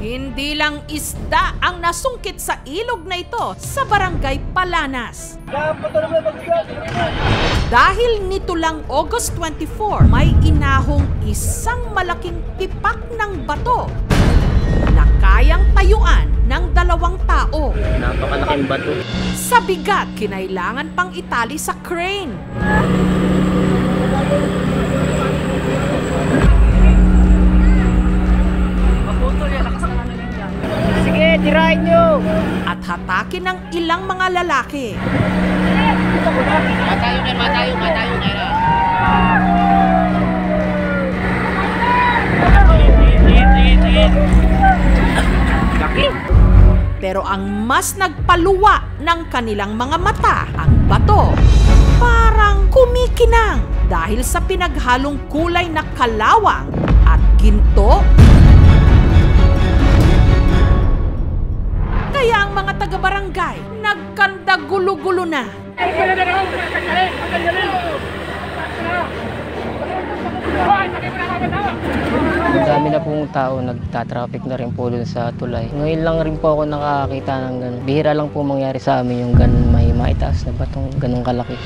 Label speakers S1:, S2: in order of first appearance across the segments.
S1: Hindi lang isda ang nasungkit sa ilog na ito sa Barangay Palanas. Dahil nito lang August 24, may inahong isang malaking tipak ng bato na kayang tayuan ng 2 tao.
S2: Napakalaking bato.
S1: Sa bigat, kinailangan pang itali sa crane.
S2: Sige, tirahin nyo!
S1: At hatakin ng ilang mga lalaki.
S2: Matayo na.
S1: Pero ang mas nagpaluwa ng kanilang mga mata, ang bato, parang kumikinang dahil sa pinaghalong kulay na kalawang at ginto. Kaya ang mga taga-barangay nagkanda gulo-gulo na.
S3: Ang dami na pong tao, nagtatraffic na rin po dun sa tulay. Ngayon lang rin po ako nakakita ng ganun. Bihira lang po mangyari sa amin yung ganun, may maitaas na batong ganun kalaki.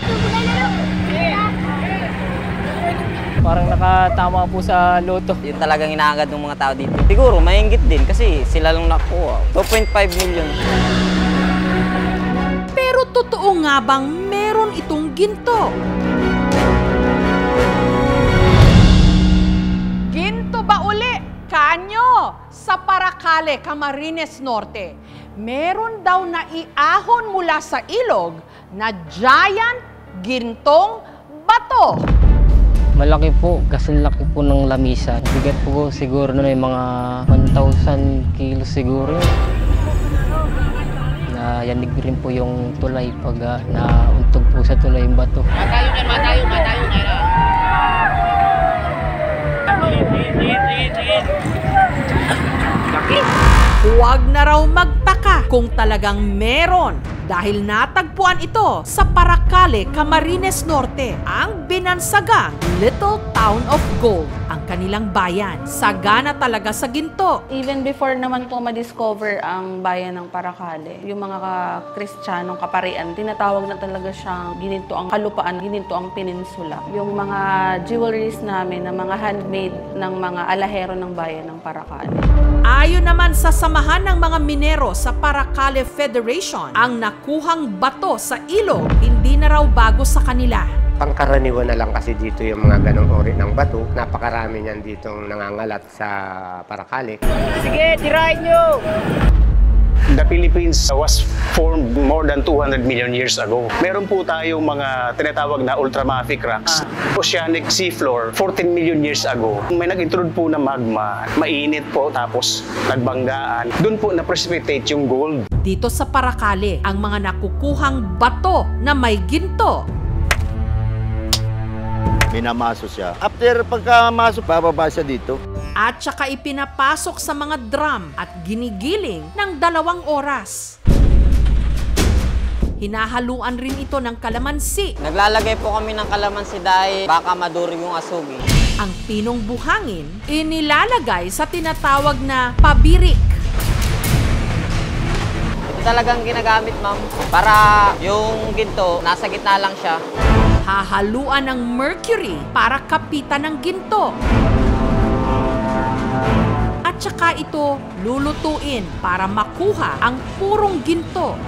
S4: Parang nakatama po sa loto.
S2: Yun talagang inaagad ng mga tao dito. Siguro, maingit din kasi sila lang nakuha. 2.5 million.
S1: Pero totoo nga bang meron itong ginto? Ginto ba uli? Kanyo! Sa Paracale, Camarines Norte, meron daw na iahon mula sa ilog na giant gintong bato.
S3: Malaki po, kasi laki po ng lamisa. Bigat po siguro na may mga 1,000 kilos siguro. Yanig rin po yung tulay pag nauntog po sa tulay yung bato.
S2: Matayo na.
S1: Huwag na raw magtaka kung talagang meron dahil natagpuan ito sa Paracale, Camarines Norte, ang binansagang Little Town of Gold, ang kanilang bayan. Sagana talaga sa ginto.
S5: Even before naman po ma-discover ang bayan ng Paracale, yung mga Kristiyanong kaparian, tinatawag na talaga siyang gininto ang kalupaan, gininto ang peninsula. Yung mga jewelries namin, na mga handmade ng mga alahero ng bayan ng Paracale.
S1: Ayon naman sa samahan ng mga minero sa Paracale Federation, ang nakuhang bato sa ilog hindi na raw bago sa kanila.
S6: Pangkaraniwan na lang kasi dito yung mga ganong ori ng bato. Napakarami niyan ditong nangangalat sa Paracale.
S2: Sige, tirahin nyo!
S7: The Philippines was formed more than 200 million years ago. Meron po tayong mga tinatawag na ultramafic rocks. Oceanic seafloor, 14 million years ago. May nag-intrude po na magma, mainit po, tapos nagbanggaan. Doon po na-precipitate yung gold.
S1: Dito sa Paracale, ang mga nakukuhang bato na may ginto,
S8: minamaso siya. After pagkamasok, bababa siya dito.
S1: at saka ipinapasok sa mga drum at ginigiling ng 2 oras. Hinahaluan rin ito ng kalamansi.
S2: Naglalagay po kami ng kalamansi dahil baka madurog yung asugi.
S1: Ang pinong buhangin, inilalagay sa tinatawag na pabirik.
S2: Ito talagang ginagamit, ma'am, para yung ginto, nasa gitna lang siya.
S1: Hahaluan ng mercury para kapitan ng ginto. At saka ito lulutuin para makuha ang purong ginto.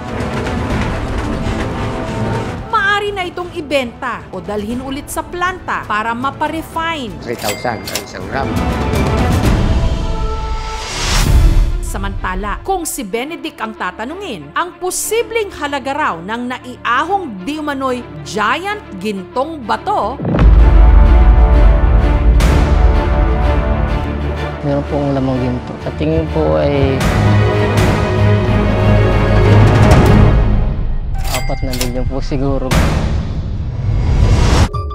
S1: Maaari na itong ibenta o dalhin ulit sa planta para maparefine.
S6: 3,000 ang isang gram.
S1: Samantala, kung si Benedict ang tatanungin, ang posibleng halaga raw ng naiahong di umano'y giant gintong bato,
S3: meron pong lamang ginto. Sa tingin po ay 4 na milyon po siguro.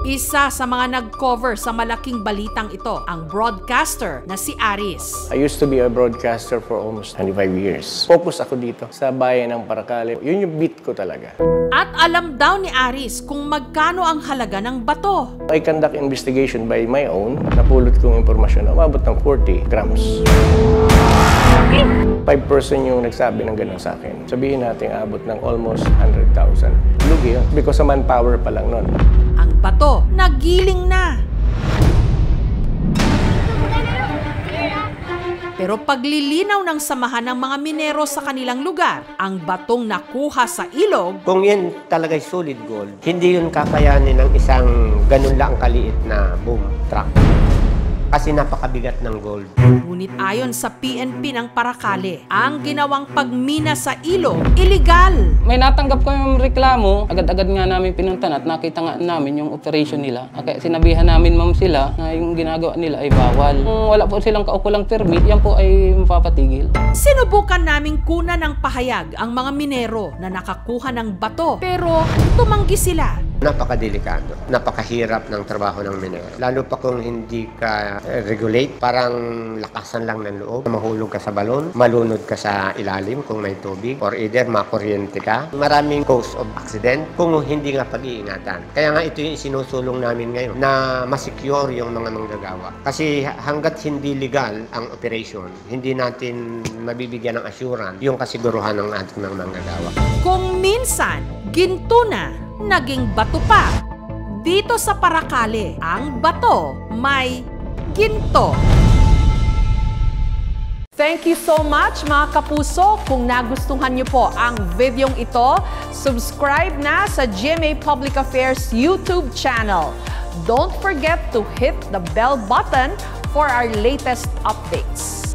S1: isa sa mga nag-cover sa malaking balitang ito, ang broadcaster na si Aris.
S9: I used to be a broadcaster for almost 25 years. Focus ako dito sa bayan ng Paracale. Yun yung beat ko talaga.
S1: At alam daw ni Aris kung magkano ang halaga ng bato.
S9: I conduct investigation by my own. Napulot kong impormasyon, umabot ng 40 grams. 5% yung nagsabi ng gano'n sa akin. Sabihin natin abot ng almost 100,000. Lugi yun. Because sa manpower pa lang nun.
S1: Ang bato nagiling na. Pero paglilinaw ng samahan ng mga minero sa kanilang lugar, ang batong nakuha sa ilog,
S6: Kung yan talaga'y solid gold, hindi yun kakayanin ng isang ganun lang kaliit na boom truck. Kasi napakabigat ng gold.
S1: ngunit ayon sa PNP ng Paracale, ang ginawang pagmina sa ilog, illegal.
S10: May natanggap kami reklamo, agad-agad nga namin pinuntan at nakita nga namin yung operation nila. Kaya sinabihan namin ma'am sila na yung ginagawa nila ay bawal. Kung wala po silang kaukulang permit, yan po ay mapapatigil.
S1: Sinubukan naming kunan ng pahayag ang mga minero na nakakuha ng bato, pero tumanggi sila.
S6: Napakadelikado, napakahirap ng trabaho ng minero. Lalo pa kung hindi ka regulate, parang lakasan lang ng loob. Mahulog ka sa balon, malunod ka sa ilalim kung may tubig, or either makuryente ka. Maraming cause of accident kung hindi nga pag-iingatan. Kaya nga ito yung isinusulong namin ngayon, na masecure yung mga manggagawa. Kasi hanggat hindi legal ang operation, hindi natin mabibigyan ng assurance yung kasiguruhan ng ating mga manggagawa.
S1: Kung minsan, ginto na, naging bato pa. Dito sa Paracale, ang bato may ginto. Thank you so much mga kapuso. Kung nagustuhan niyo po ang videong ito, subscribe na sa GMA Public Affairs YouTube channel. Don't forget to hit the bell button for our latest updates.